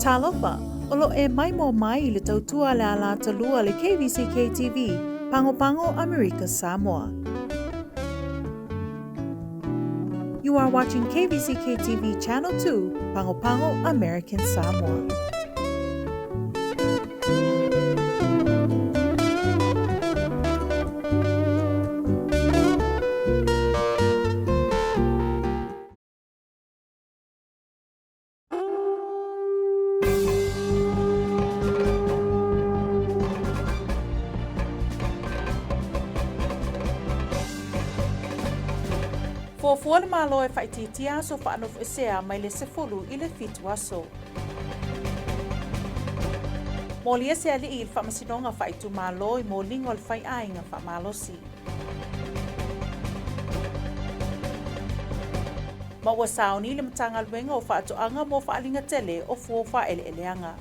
Talofa, olo e mai mo mai le tautua la la talua le KVZK TV, Pango Pango, America, Samoa. You are watching KVZK TV Channel 2, Pango Pango, American Samoa. Fua le malo e whaititia so whaanof e sea mai le sefulu i le fitu aso. Mo lia se ali il whamasinonga whaitu malo i mo lingo le whai ainga whamalosi. Ma ua saoni le matanga luenga o whaatoanga mo whaalinga tele o fua ele eleanga.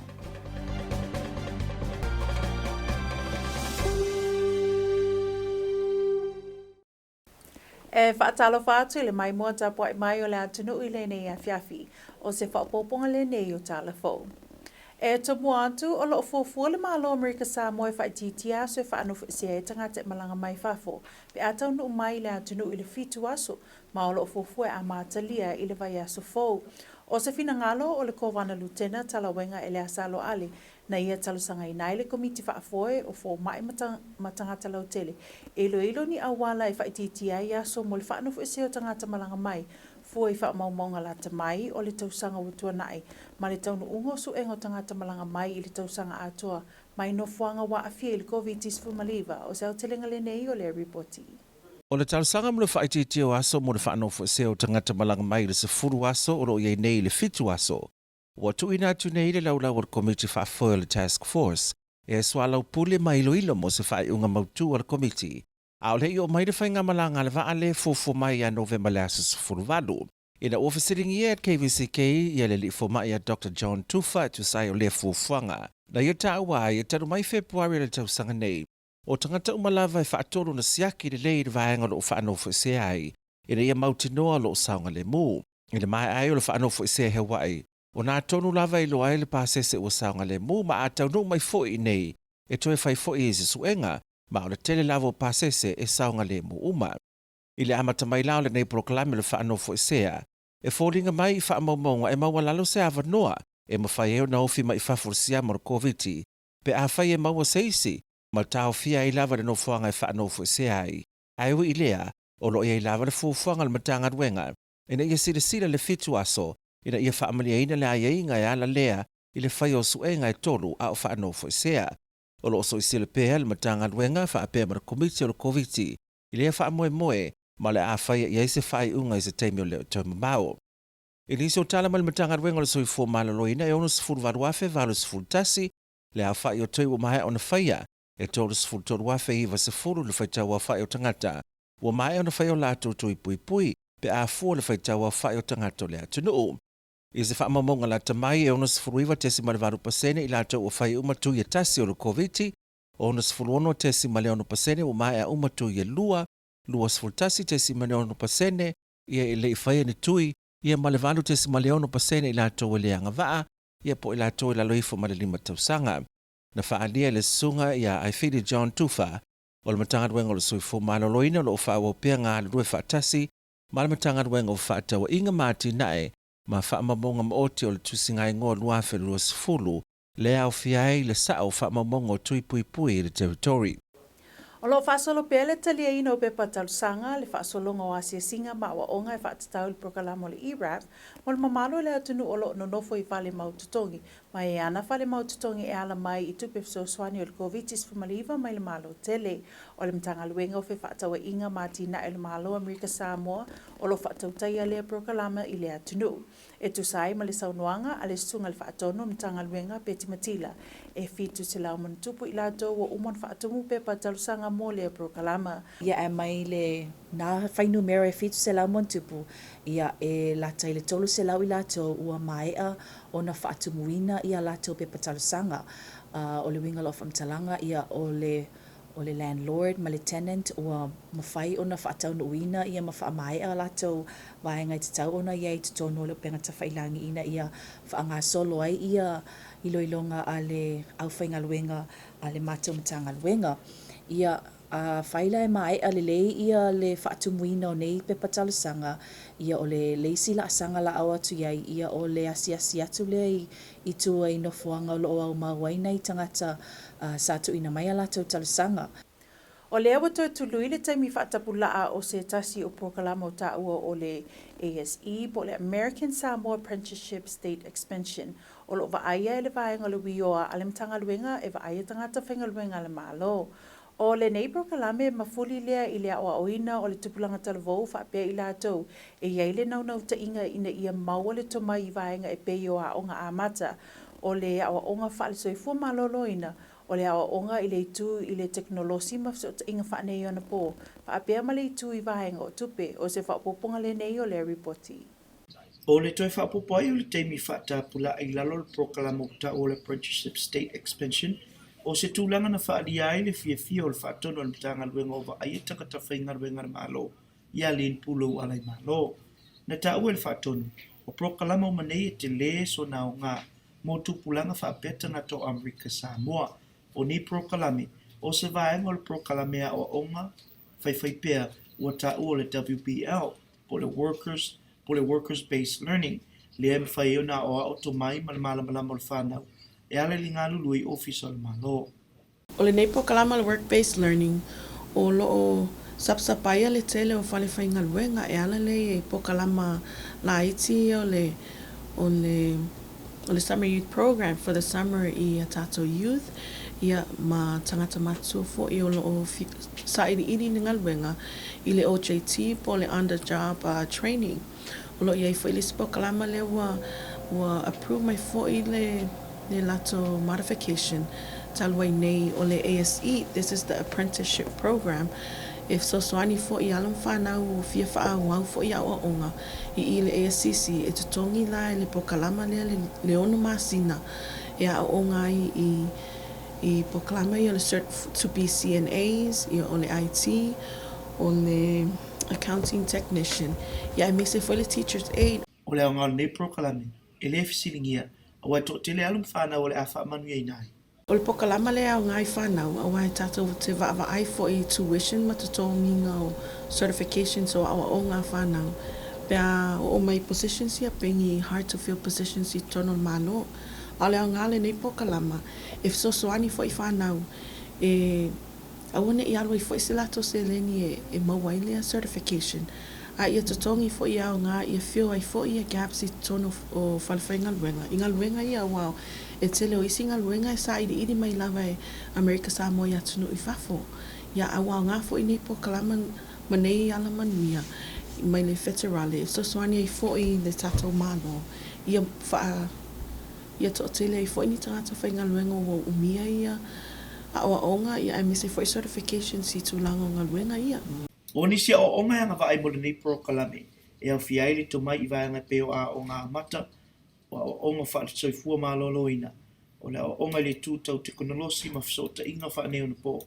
E whaatalo whaatu le mai mua tapua i mai o le atunu i le nei a fiafi o se whaapoponga le nei o talafo. E tomua atu o lo fuafua le malo Amerika Samoa e whaititia so e whaanofu se e tangata e malanga mai fafo pe atau nu mai le atunu i le fitu aso ma o lo fuafua e amatalia i le vai aso fou. O se fina ngalo o le kovana lutena talawenga e le asalo ali na ia talusanga inai le komiti whaafoe o fo mai matangata lau tele. Ilo ni awala e whaititia ia so mo le whaanofu e se o tangata malanga mai fua i whaamaumaunga la tamai o le tausanga utua nai ma le taunu ungo su engo tangata malanga mai i le tausanga atua mai no fuanga wa afia i le COVID-19 maliva o se au telenga le nei o le reporti. O le talusanga mo le whaititia o aso mo le whaanofu e se o tangata malanga mai le se furu aso o lo iei nei le fitu aso. Wa tuina atu nei le laulau o le komiti whaafoe o le task force e swalau pule mai ilo mo se whai unga mautu o le komiti. A o le i o mai le whainga malanga le waa le fufu mai a November le aso sufuru valu. Ina ofisiringi at KVZK ia le li fo mai a Dr. John Tufa tu sai o le fufuanga. Na ia ta awa ia tanu mai Februari le tausanga nei. O tangata umalava e whaatoro na siaki le lei le vaenga lo whaanofu se ai. Ina ia mautinoa lo saunga le mu. Ina mai ai o le whaanofu se Hawaii. O nā tonu lava i loa le pāsese o saunga le mu ma a taunu mai fo i nei. E toe fai fo i se suenga ma o le tele lava o pāsese e saunga le mu uma. I le amata mai lao le nei proklame le whaanofu sea. E fōringa mai i whaamaumaunga e maua lalo se awa noa e mawhai eo na ofi mai whafursia mor COVID-19. Pe a whai e maua seisi ma tau fia i lava le no fuanga e whaanofu sea ai. Aiwa i lea o lo i lava le fuanga le matanga ruenga. Ina ia sila le fitu aso. Ina ia whaamalia ina le aia inga e ala lea i le whai o suenga e tolu a o whaanofu sea. O lo so i sila pēa le matanga ruenga whaapea mara komiti o le COVID-19. I lea whaamoe ma le a whai i eise whai unga i se teimi o leo tau mamao. I nisi o tala ma le matanga ruenga le soi fō malaloina e ono sifuru varuafe valu sifuru tasi le a whai o toi o mahe o na whaia e tolu sifuru toru wafe iwa sifuru le whai tau a whai o tangata. O mahe o na whai o lato tui pui pe a fua le whai tau a whai o tangata le atunuu. I se whaamamonga la tamai e ono sifuru iwa tesi ma le varu pasene i lato o whai umatu i tasi o le COVID-19 o ono sifuru ono tesi ma le ono pasene o mahe a umatu i lua sifuru tasi tesi ma le ono pasene ia i le i whai ni tui ia ma le valu tesi ma le ono pasene i lato o le anga vaa ia po i lato i laloifo ma le lima tausanga. Na whaalia le sunga ia ai whiri John Tufa o le matanga ruenga o le suifo maloloina lo o whaawapea ngā le rue whaatasi ma le matanga ruenga o whaatawa inga mati nae ma whaamamonga maoti o le tusinga ingoa luafe lua sifulu le au fiai le sao whaamamonga o tui pui le territory. O lo whaasolo pele talia ina o pepa talusanga le whaasolonga o asia singa ma wa onga e whaatatau le prokalamo le IRAP mo le mamalo le atunu o lo nonofo i whale maututongi ma e ana whale maututongi e ala mai i tupe swani o le COVID-19 fumaliva mai le malo tele o le mtanga luenga o fe whaatawa inga mati na e le malo Amerika Samoa o lo whaatautai le prokalama i le atunu. E tu sai ma le saunoanga a le sunga le whaatono mtanga luenga peti matila e fitu se lau mantupu i lato wa umon whaatumu pepa talusanga mo le prokalama. Ia e mai le na whainu mera e fitu se lau mantupu ia e lata i le tolu se lau i lato ua maea o na whaatumuina ia lato pepa talusanga o le winga lo whamtalanga ia o le o le landlord ma le tenant ua mawhai ona whaatauna uina ia ma whaamai a latou vaenga i te tau ona ia i te tono o le penga tawhailangi ina ia whaanga solo ai ia iloilonga a le au whaingaluenga a le mātou matangaluenga. Ia whaila e mai a le lei ia le whaatumuina o nei pe patalasanga ia o le leisi la asanga la awa tu iai ia o le asiasi atu le i tua i nofuanga o loo au mawaina i tangata sa tu ina mai ala tau talasanga. O le awa tau tului le taimi whaatapulaa o se tasi o prokalama o taua o le ASE po le American Samoa Apprenticeship State Expansion o lo vaaya e le vaenga le wioa a le mtangaluenga e vaaya tangata whaingaluenga le malo. O le nei prokalame mafuli lea i le awa oina o le tupulanga talavou whaapea i lātou e iei le naunau ta inga ina ia maua le toma i vaenga e peio a onga amata o le awa onga whaale soifua malolo ina o le awa onga i le itu i le teknolosi mafso ta inga whaane i ona po whaapea ma le itu i vaenga o tupe o se whaapoponga le nei o le reporti. O le toi whaapopo ai o le teimi whaatapula i lalo le prokalama o ta o le Apprenticeship State Expansion o se tūlanga na whaaria ai le fia o le whaatono o le mtanga luenga ova ai e takata whainga luenga le malo ia lin pulo alai malo. Na ta ue le whaatono o prokalama o manei e te le so na o ngā mō tūpulanga whaapeta na to Amerika Samoa o ni prokalame o se vaenga o le prokalame a o onga whaiwhaipea ua ta o le WBL po le Workers Based Learning le em whai o na o to mai malamalama o le whanau e ale li ngā lului office o le malo. O le nei prokalama le Work-Based Learning o loo sapsapaia le tele o whale whainga luenga e ala le e prokalama la iti o le Summer Youth Program for the summer i a tato youth ia ma tangata matu fo i o loo sa iri ni ngaluenga i le OJT po le under-job training. O loo iei fo i le prokalama le wa approve mai fo i le lato modification talwai nei o le ASE. This is the apprenticeship program. If sosoani fo i alam whanau o fia whaau fo i awa onga i le ASCC e tutongi la le pokalama le ono masina e a onga i pokalama i o le cert to be CNAs i o le IT o le accounting technician ia e mese fo le teacher's aid. O le aonga nei prokalame e le fisilingia a wai to tele alum whanau o le awha manu e nai. O le pokalama le au ngai whanau a wai tātou te wa ai fo i tuition ma tutonginga o certifications o awa o ngā whanau. Pea o mai positions ia pengi hard to fill positions i tono malo. A le au ngale nei pokalama if sosoani fo i whanau e awane i alwa i fo i silato se leni e mawai lea certification. A ia tutongi fo i au ngā ia fio ai fo i a gaps i tono o whalawhainga luenga. I ngā luenga ia wow. E tele o isi ngā luenga e sa iri mai lawa e Amerika Samoa i atunu i whafo. Ia awa ngā fo i nei pokalama manei ala manuia mai le federale. E sosoani ai fo i le tatou malo. Ia wha ia to tele ai fo i ni tangata whainga luenga o umia ia a oa onga ia e mese fo i certification si tūlanga o ngā luenga ia. O nisi o onga anga wa ai mo le nei prokalame e au fiaili to mai i vaenga peo a o ngā mata o onga wha soifua malolo ina. O le onga le tūtau teknolosi ma fsota inga wha neo na po.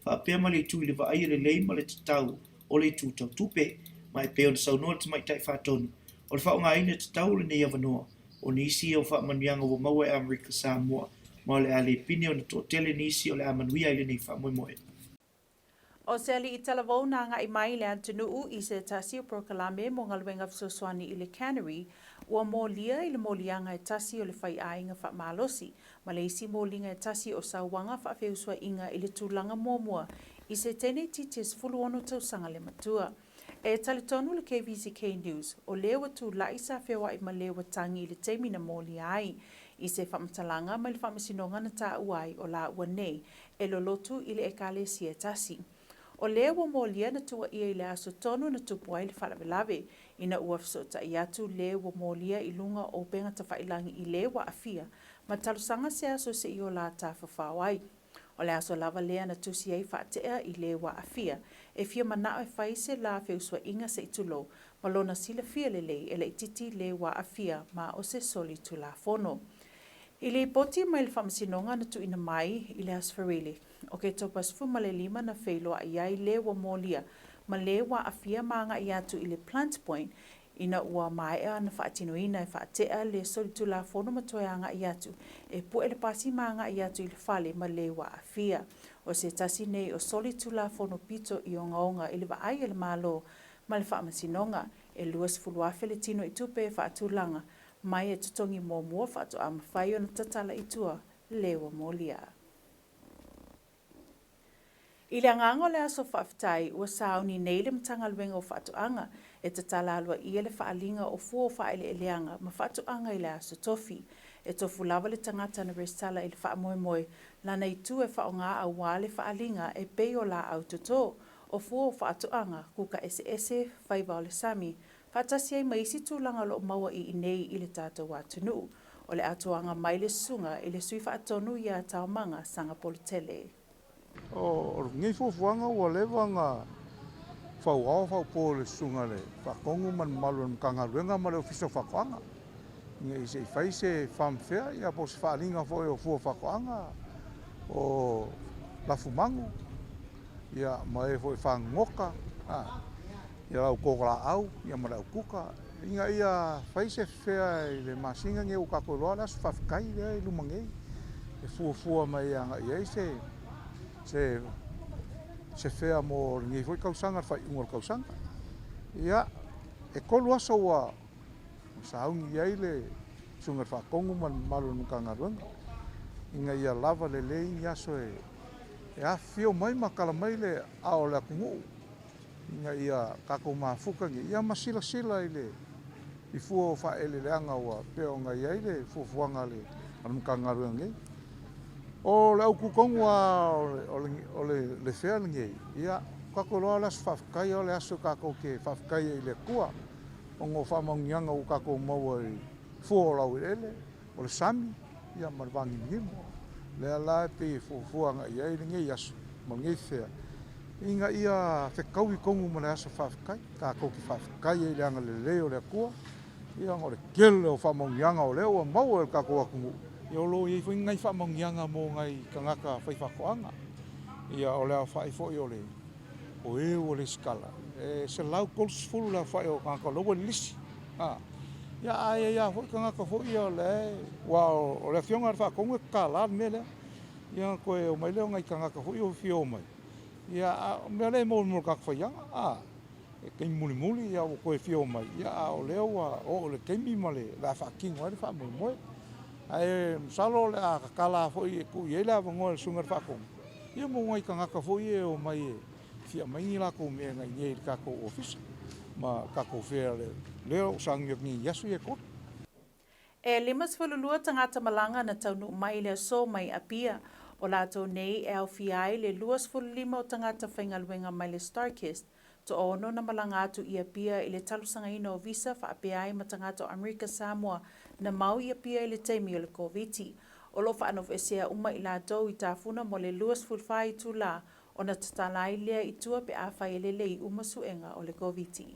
Wha pēr ma le tū i le wa ai le leima le tatau o le tūtau tupe ma e peo na saunua te mai tai whātonu. O le wha o ngā ina tatau le nei avanoa. O nisi o wha manuianga o maua e Amerika Samoa. Ma le ale pine o na tō tele nisi o le amanuia i le nei wha moe moe. O se ali i talavou nā ngā i mai le antunuu i se tasi o prokalame mo ngaluenga fsoswani i le cannery ua mōlia i le mōlianga e tasi o le whai ainga wha malosi ma le isi mōlinga e tasi o sauwanga wha whiusua inga i le tūlanga mōmua i se tene titis fulu ono tausanga le matua. E talitonu le KVZK News o lewa tū lai sa whiwa i ma lewa tangi i le teimi na mōlia ai i se whamatalanga ma le whamasinonga na tā uai o la ua nei e lolotu i le ekalesi e tasi. O lea ua mōlia na tua ia i le aso tonu na tupu ai le whalawelawe. Ina ua fsota i atu lea ua mōlia i lunga o penga ta whailangi i le wa afia. Ma talusanga se aso se i o la ta whawhawai. O le aso lava lea na tusi ai whaatea i le wa afia. E fia manao e whai se la whiusua inga se itulo. Ma lona sila fia le lei e le ititi le wa afia ma o se soli tu la fono. I le poti mai le whamasinonga na tu ina mai i le asfarili. O ke topas fu ma le 5 na whailoa i ai le wa molia, ma le wa afia maanga i atu i le Plant Point, ina ua maea na whaatinoina e whaatea le solitula fono matoeanga i atu, e pu ele pasi maanga i atu i le whale ma le wa afia. O se tasi nei o solitula fono pito i onga i le waai ele malo, ma le whaamasinonga, e luas fuluafe le tino i tupe e whaatulanga, mai e tutongi mō mua whaato a mawhai o na tatala i tua lewa molia. I le angango le aso whaafitai ua sauni nei le mtanga luenga o whaatoanga e tatala alua i le whaalinga o fua o whaele eleanga ma whaatoanga i le aso tofi. E tofu lava le tangata na restala i le whaamoemoe lana i tu e whaonga a wā le whaalinga e peo la au toto o fua o whaatoanga kuka ese whaiva o le sami. Whaatasi ai maisi tūlanga lo maua i nei i le tātou atunu. O le atoanga mai le sunga i le sui whaatonu i a taumanga sanga politele. O ngi fuanga o le wanga whauao po le sunga le whakongu man malu mkanga ruenga ma le ofiso whakoanga. Ngi se whai se whamwhea ia po se whaalinga fo e o fua whakoanga o lafumangu. Ia mai fo e whangoka. Ia lau kōkala au, ia marau kuka. Inga ia whai se whea i le masinga nge ukako roa la su whawhikai rea i lumangei. E fua mai anga iei se whea mo ngi fwoi kausanga whai ungar kausanga. Ia e kolu asa ua saungi iei le sungar whakongu man malu nukanga ruanga. Inga ia lava le lei ni aso e a whio mai makala mai le ao le akungu. Inga ia kako mafuka ngi ia masila i le i fua o whaele leanga ua peo ngai ai le fuafuanga le anumkanga ruanga ngi. O le au kukongu o le whea ngi ia kako roa las whawkai o le aso kako ke whawkai i le kua o ngō whamaungianga o kako maua i fua o lau ele o le sami ia marwangi ngimo. Le ala pe fuafuanga i ai ngi aso ma ngi whea. Inga ia whekau i kongu ma le aso whawhikai, ka koki whawhikai e leanga le leo le kua. Ia ngore kele o whamaungianga o leo, mau e kako akungu. Ia olo i whi ngai whamaungianga mō ngai kangaka whaiwhakoanga. Ia o leo whaifo i ole, o e o le skala. E se lau kolsfulu la whai o kangaka loa lisi. Ia aia ia hoi kangaka hoi o le, wa o le whionga whakongu e ka laa me lea. Ia koe o mai leo ngai kangaka hoi o whio mai. Ia mea le mo kak whaianga, e kei muli ia o koe whio mai, ia o leo o le keimi ma le la whakingo ai le whamoe. Ai salo le a kakala foi e ku i la vango le sungar whakongu. Ia mo ngai ka ngaka foi e o mai e whia mai la ko me ngai nei kako office, ma kako whea leo sangi ni yasu e kot. E limas whalulua tangata malanga na taunu mai le so mai apia. O lato nei e au fiai le 25 o tangata whaingaluenga mai le Starkist, to ono na malanga atu i apia i le talusanga ino o visa wha apiai ma tangata o Amerika Samoa na mau i apia i le teimi o le COVID. O lo wha anof esea uma i lato i tafuna mo le 25 tu la o na tatalai lea i tua pe a whai lele i umasuenga o le COVID.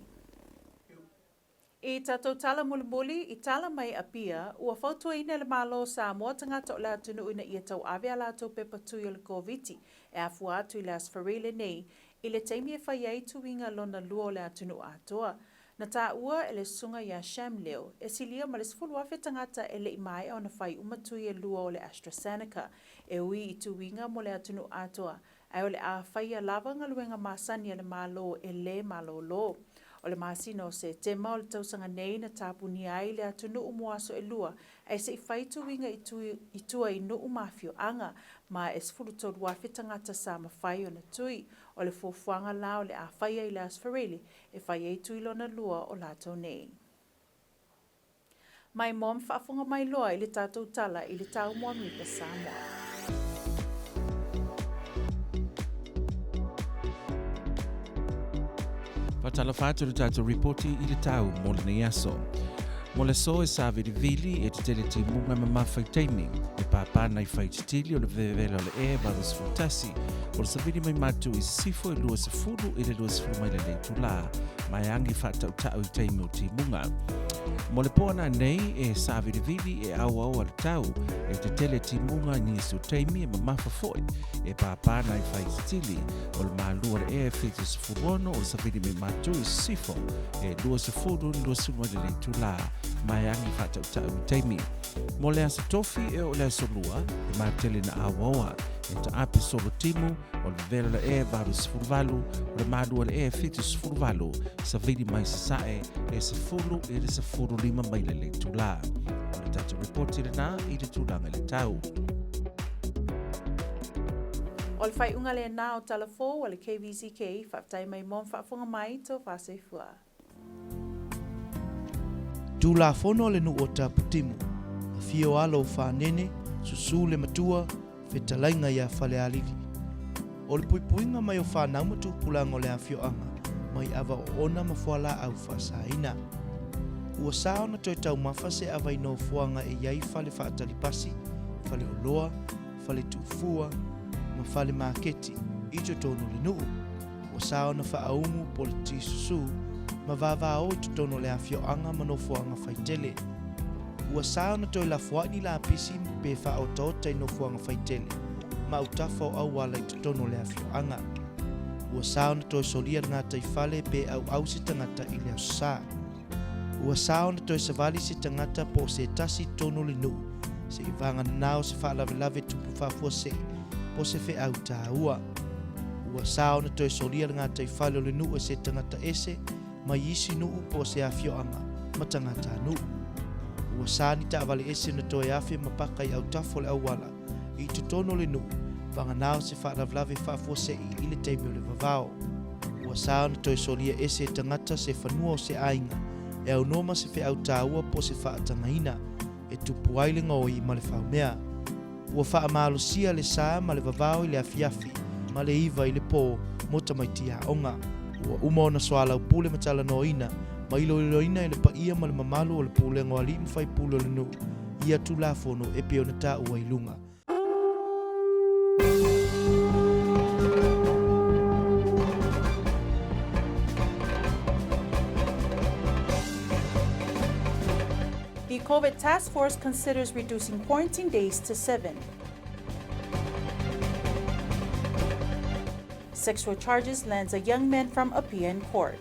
I tatou tala mulimuli i tala mai apia, ua whautua ina le malo sa mua tangata o la tunu ina ia tau awe a lato pe patui o le COVID, e afu atu i le asfarile nei, i le teimi e whai ai tuinga lona lua o le atunu atoa. Na tā ua e le sunga ia sham leo, e silia ma le sifuluafe tangata e le imai o na whai umatui e lua o le AstraZeneca, e ui i tuinga mo le atunu atoa, ai o le a whai a lava ngaluenga masani le malo e le malo lo. O le masino se tema o le tausanga nei na tāpuni ai le atunu umuaso e lua, ai se i whaitu winga i tua i nuu mafio anga, ma e sifuru tolu wafi tangata sa ma whai o na tui, o le fuafuanga la o le a whaia i le asfarili, e whai e tui lona lua o lato nei. Mai mom whaafunga mai loa i le tātou tala i le tau mua Amerika Samoa. Patala whātua le tātou reporti i le tau mo le nei aso. Mo le so e sa vili e te tele te munga ma mawhai teimi. E pāpāna i whai titili o le vevela o le e varos futasi. O le savili mai matu i sifo e lua se furu i le lua se furu mai le le tula. Mai angi whātau tau i teimi o ti munga. Mo le pōna nei e Savivili e au al tau e te tele timunga ni su teimi e mamafa foi e pāpāna i whai stili o le mālua le e fitis furono o Savili me matu i sifo e lua se furu lua sunwa le tula mai angi whatau tau teimi. Mo le asa tofi e o le asa lua e mātele na awaoa e ta api solo timu o le vela le e varu sifurvalu o le mālua le e fitis furuvalu Savili mai sasae e se fulu e le se furu lima mai le tula. O le tatu reporti le nā i le tulanga le tau. O le whai unga le nā o talafo o le KVZK, whaptai mai mon whaafunga mai tō whase fua. Tu la fono le nu o taputimu, a fio alo whanene, susu le matua, whetalainga ia whale alili. O le puipuinga mai o whanaumatu pulango le awhio anga, mai awa o ona mawhala au whasaina. Ua sao na toi tau mawhase awa ino fuanga e iai whale whaatalipasi, whale o loa, whale tufua, ma whale maketi, ijo tono le nuu. Ua sao na whaaumu politi susu, ma vava o i tono le awhio anga mano fuanga whaitele. Ua sao na toi la fuani la apisi pe wha o tota ino fuanga whaitele, ma utafa o au wala i tono le awhio anga. Ua sao na toi solia ngata i whale pe au si tangata i leo saa. Ua sao na toi savali si tangata po se tasi tono le nuu, se i vanga nao se wha lave tupu whafua se, po se whe au tā ua. Ua sao na toi solia ngata i whale o le nuu e se tangata ese, mai isi nuu po se awhio anga, ma tangata nuu. Ua sani ta avale ese na toi awhi mapaka i au tafo le au wala, i tutono le nuu, vanga nao se wha lave whafua se i le teimi o le vavao. Ua sao na toi solia ese tangata se whanua o se ainga, e au noma se whe au tāua po se wha atangaina, e tupu aile ngoi ma le whaumea. Ua wha amalo sia le saa ma le vavao i le afiafi, ma le iwa i le pō, mota mai tia onga. Ua uma ona soala upule matala noina, ma ilo iloina i le paia ma le mamalu o le pule ngoali mwhai pule o le nuu, ia tu la fono e peo na tā ua ilunga. The COVID task force considers reducing quarantine days to 7. Sexual charges lands a young man from Apia in court.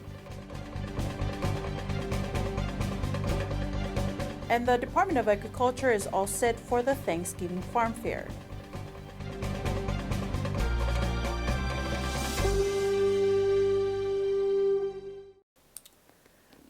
And the Department of Agriculture is all set for the Thanksgiving Farm Fair.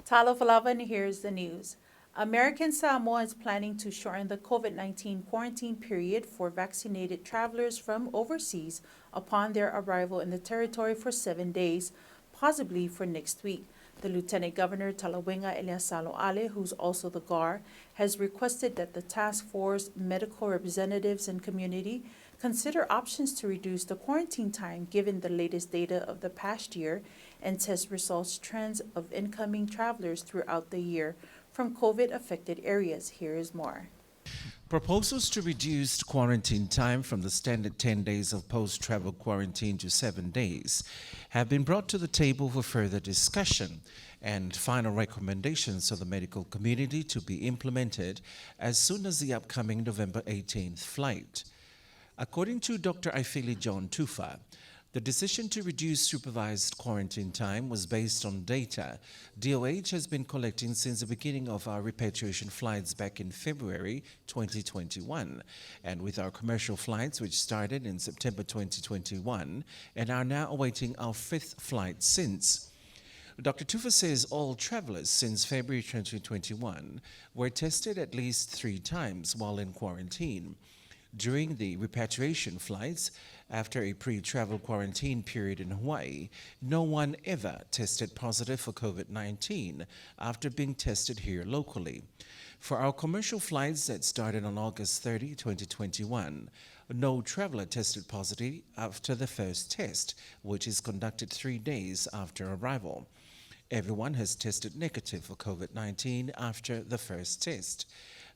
Talo Falava, and here's the news. American Samoa is planning to shorten the COVID-19 quarantine period for vaccinated travelers from overseas upon their arrival in the territory for 7 days, possibly for next week. The Lieutenant Governor Talawinga Eliasalo Ale, who's also the GAR, has requested that the task force, medical representatives, and community consider options to reduce the quarantine time given the latest data of the past year and test results trends of incoming travelers throughout the year from COVID-affected areas. Here is more. Proposals to reduce quarantine time from the standard 10 days of post-travel quarantine to 7 days have been brought to the table for further discussion and final recommendations of the medical community to be implemented as soon as the upcoming November 18th flight. According to Dr. Ifili John Tufa, the decision to reduce supervised quarantine time was based on data DOH has been collecting since the beginning of our repatriation flights back in February 2021, and with our commercial flights which started in September 2021 and are now awaiting our 5th flight since. Dr. Tufa says all travelers since February 2021 were tested at least 3 times while in quarantine. During the repatriation flights, after a pre-travel quarantine period in Hawaii, no one ever tested positive for COVID-19 after being tested here locally. For our commercial flights that started on August 30, 2021, no traveler tested positive after the first test, which is conducted 3 days after arrival. Everyone has tested negative for COVID-19 after the first test.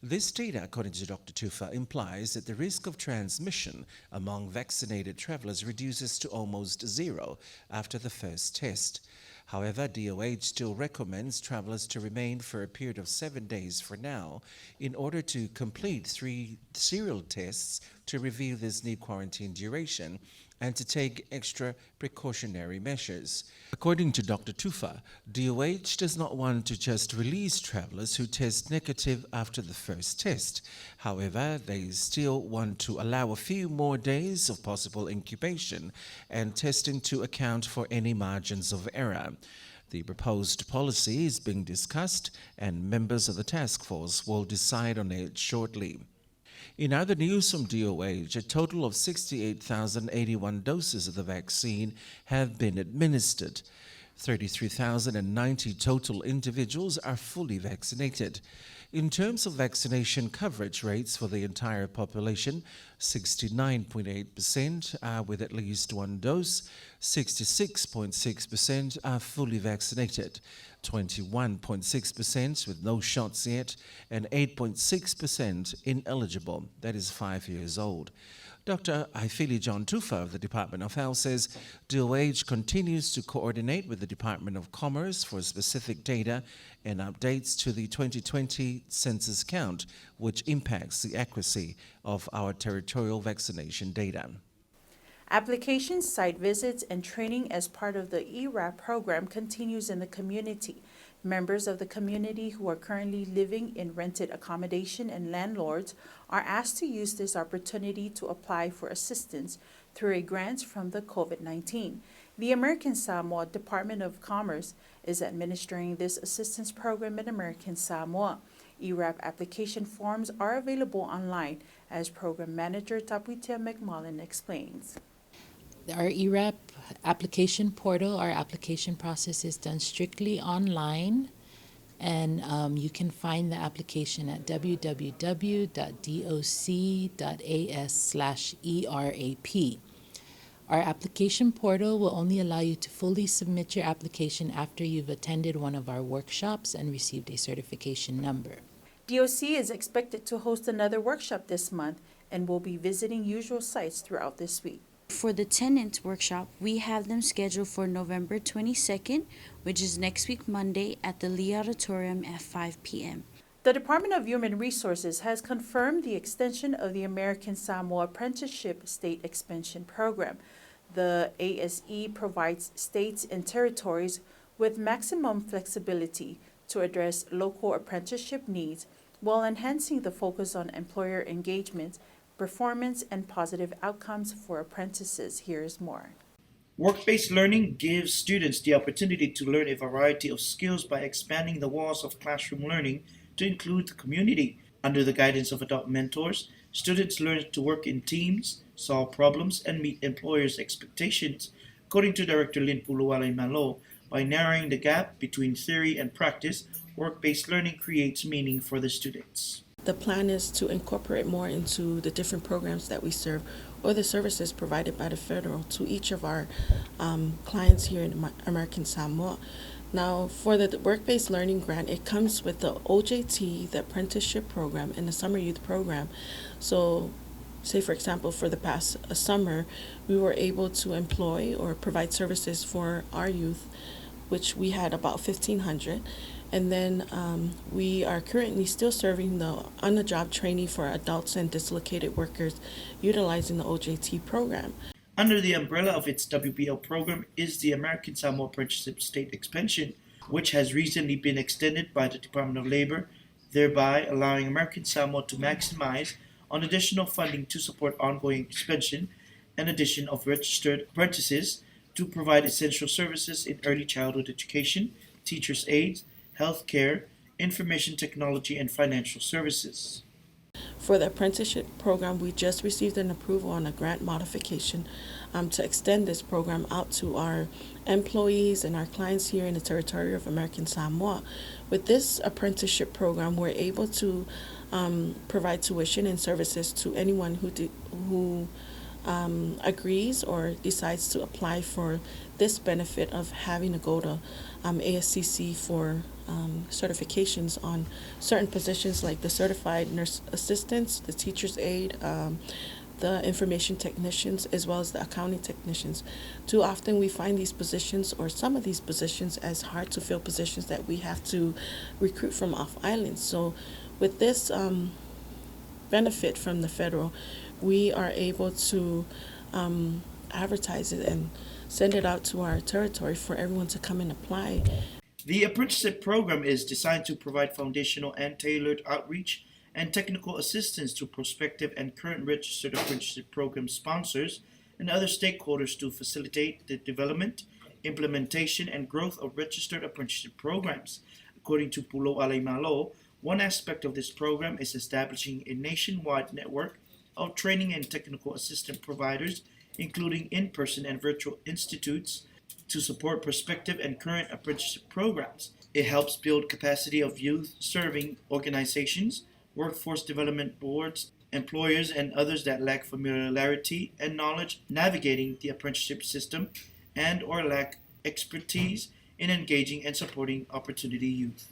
This data, according to Dr. Tufa, implies that the risk of transmission among vaccinated travelers reduces to almost zero after the first test. However, DOH still recommends travelers to remain for a period of 7 days for now in order to complete 3 serial tests to reveal this new quarantine duration and to take extra precautionary measures. According to Dr. Tufa, DOH does not want to just release travelers who test negative after the first test. However, they still want to allow a few more days of possible incubation and testing to account for any margins of error. The proposed policy is being discussed and members of the task force will decide on it shortly. In other news from DOH, a total of 68,081 doses of the vaccine have been administered. 33,090 total individuals are fully vaccinated. In terms of vaccination coverage rates for the entire population, 69.8% are with at least 1 dose, 66.6% are fully vaccinated, 21.6% with no shots yet, and 8.6% ineligible, that is 5 years old. Dr. Ifili John Tufa of the Department of Health says DOH continues to coordinate with the Department of Commerce for specific data and updates to the 2020 census count, which impacts the accuracy of our territorial vaccination data. Applications, site visits, and training as part of the ERAP program continues in the community. Members of the community who are currently living in rented accommodation and landlords are asked to use this opportunity to apply for assistance through a grant from the COVID-19. The American Samoa Department of Commerce is administering this assistance program in American Samoa. ERAP application forms are available online, as Program Manager Tapuitia McMullen explains. Our ERAP application portal, our application process is done strictly online, and you can find the application at www.doc.as/ERAP. Our application portal will only allow you to fully submit your application after you've attended one of our workshops and received a certification number. DOC is expected to host another workshop this month and will be visiting usual sites throughout this week. For the tenant workshop, we have them scheduled for November 22nd, which is next week Monday at the Lee Auditorium at 5 p.m. The Department of Human Resources has confirmed the extension of the American Samoa Apprenticeship State Expansion Program. The ASE provides states and territories with maximum flexibility to address local apprenticeship needs while enhancing the focus on employer engagement, performance, and positive outcomes for apprentices. Here's more. Work-based learning gives students the opportunity to learn a variety of skills by expanding the walls of classroom learning to include the community. Under the guidance of adult mentors, students learn to work in teams, solve problems, and meet employers' expectations. According to Director Lynn Puluwalai Malo, by narrowing the gap between theory and practice, work-based learning creates meaning for the students. The plan is to incorporate more into the different programs that we serve or the services provided by the federal to each of our clients here in American Samoa. Now, for the work-based learning grant, it comes with the OJT, the apprenticeship program, and the summer youth program. So, say for example, for the past summer, we were able to employ or provide services for our youth, which we had about 1,500. And then we are currently still serving the on-the-job training for adults and dislocated workers utilizing the OJT program. Under the umbrella of its WBL program is the American Samoa Apprenticeship State Expansion, which has recently been extended by the Department of Labor, thereby allowing American Samoa to maximize on additional funding to support ongoing expansion and addition of registered apprentices to provide essential services in early childhood education, teachers' aides, healthcare, information technology, and financial services. For the apprenticeship program, we just received an approval on a grant modification to extend this program out to our employees and our clients here in the territory of American Samoa. With this apprenticeship program, we're able to provide tuition and services to anyone who agrees or decides to apply for this benefit of having to go to ASCC for certifications on certain positions like the certified nurse assistants, the teacher's aide, the information technicians as well as the accounting technicians. Too often we find these positions or some of these positions as hard to fill positions that we have to recruit from off island. So with this benefit from the federal, we are able to advertise it and send it out to our territory for everyone to come and apply. The apprenticeship program is designed to provide foundational and tailored outreach and technical assistance to prospective and current registered apprenticeship program sponsors and other stakeholders to facilitate the development, implementation, and growth of registered apprenticeship programs. According to Pulo Alaimalo, one aspect of this program is establishing a nationwide network of training and technical assistance providers, including in-person and virtual institutes, to support prospective and current apprenticeship programs. It helps build capacity of youth-serving organizations, workforce development boards, employers, and others that lack familiarity and knowledge navigating the apprenticeship system and or lack expertise in engaging and supporting opportunity youth.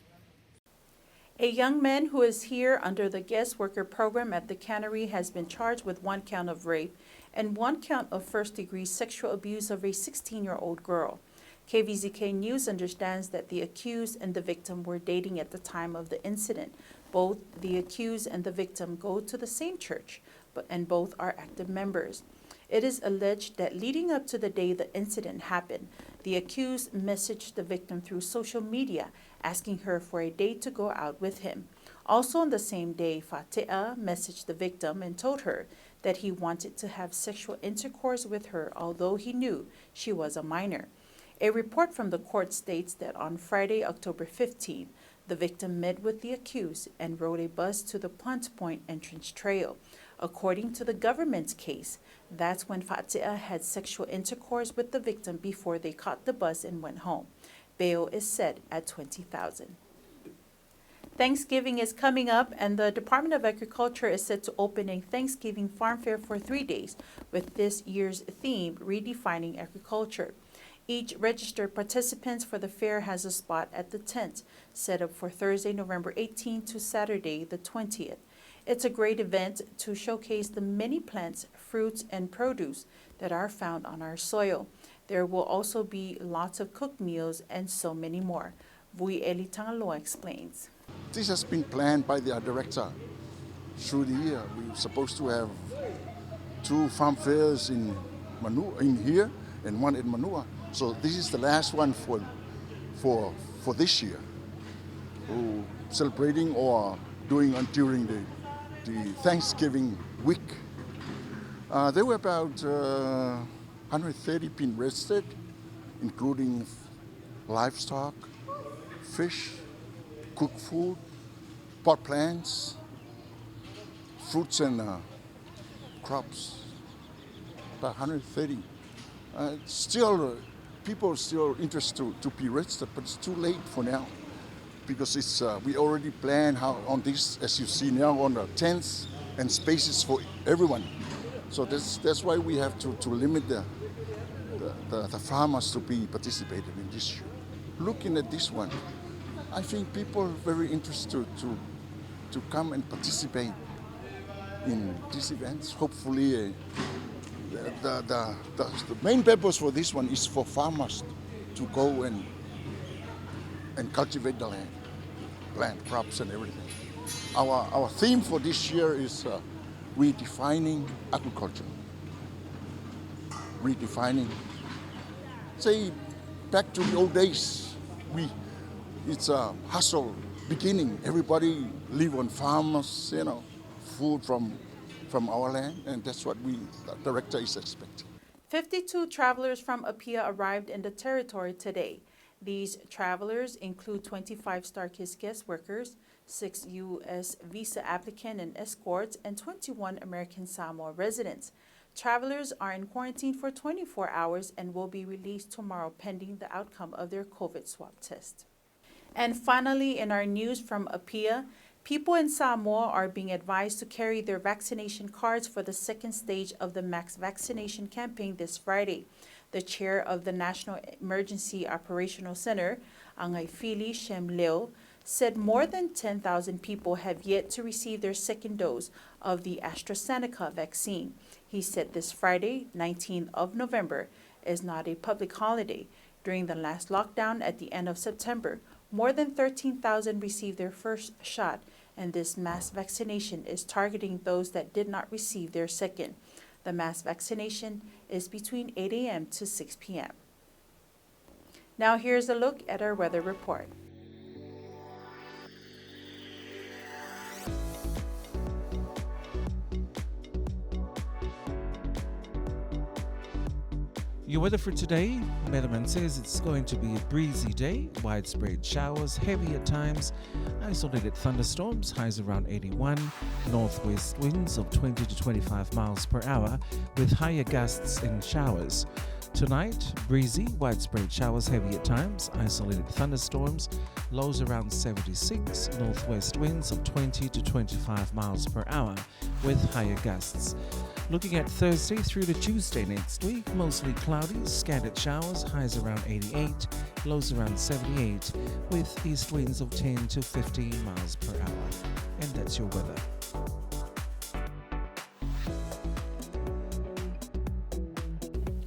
A young man who is here under the guest worker program at the cannery has been charged with 1 count of rape and 1 count of first-degree sexual abuse of a 16-year-old girl. KVZK News understands that the accused and the victim were dating at the time of the incident. Both the accused and the victim go to the same church, and both are active members. It is alleged that leading up to the day the incident happened, the accused messaged the victim through social media, asking her for a date to go out with him. Also on the same day, Fatea messaged the victim and told her that he wanted to have sexual intercourse with her, although he knew she was a minor. A report from the court states that on Friday, October 15th, the victim met with the accused and rode a bus to the Plant Point entrance trail. According to the government's case, that's when Fatea had sexual intercourse with the victim before they caught the bus and went home. Bail is set at $20,000. Thanksgiving is coming up, and the Department of Agriculture is set to open a Thanksgiving farm fair for 3 days with this year's theme, Redefining Agriculture. Each registered participant for the fair has a spot at the tent, set up for Thursday, November 18th to Saturday, the 20th. It's a great event to showcase the many plants, fruits, and produce that are found on our soil. There will also be lots of cooked meals and so many more. Vui Eli Tangaloa explains. This has been planned by the director through the year. We're supposed to have 2 farm fairs in here and 1 in Manua. So this is the last one for this year. Celebrating or doing during the Thanksgiving week. There were about 130 been registered, including livestock, fish, cooked food, pot plants, fruits and crops. About 130. People are still interested to be registered, but it's too late for now because it's we already planned how on this, as you see now, on the tents and spaces for everyone. So that's why we have to limit the farmers to be participating in this year. Looking at this one, I think people are very interested to come and participate in these events. Hopefully, the main purpose for this one is for farmers to go and cultivate the land, plant crops and everything. Our theme for this year is redefining agriculture. Redefining. Say, back to the old days, it's a hustle beginning. Everybody live on farmers, food from our land, and that's what the director is expecting. 52 travelers from APIA arrived in the territory today. These travelers include 25 StarKids guest workers, 6 U.S. visa applicant and escorts, and 21 American Samoa residents. Travelers are in quarantine for 24 hours and will be released tomorrow pending the outcome of their COVID swab test. And finally, in our news from APIA, people in Samoa are being advised to carry their vaccination cards for the second stage of the mass vaccination campaign this Friday. The chair of the National Emergency Operational Center, Angaifili Shemleo, said more than 10,000 people have yet to receive their second dose of the AstraZeneca vaccine. He said this Friday, 19th of November, is not a public holiday. During the last lockdown at the end of September, more than 13,000 received their first shot, and this mass vaccination is targeting those that did not receive their second. The mass vaccination is between 8 a.m. to 6 p.m. Now here's a look at our weather report. Your weather for today, Weatherman says it's going to be a breezy day, widespread showers, heavy at times, isolated thunderstorms, highs around 81, northwest winds of 20 to 25 miles per hour with higher gusts and showers. Tonight, breezy, widespread showers, heavy at times, isolated thunderstorms, lows around 76, northwest winds of 20 to 25 miles per hour with higher gusts. Looking at Thursday through to Tuesday next week, mostly cloudy, scattered showers, highs around 88, lows around 78, with east winds of 10 to 15 miles per hour. And that's your weather.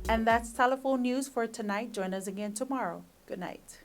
And that's telephone news for tonight. Join us again tomorrow. Good night.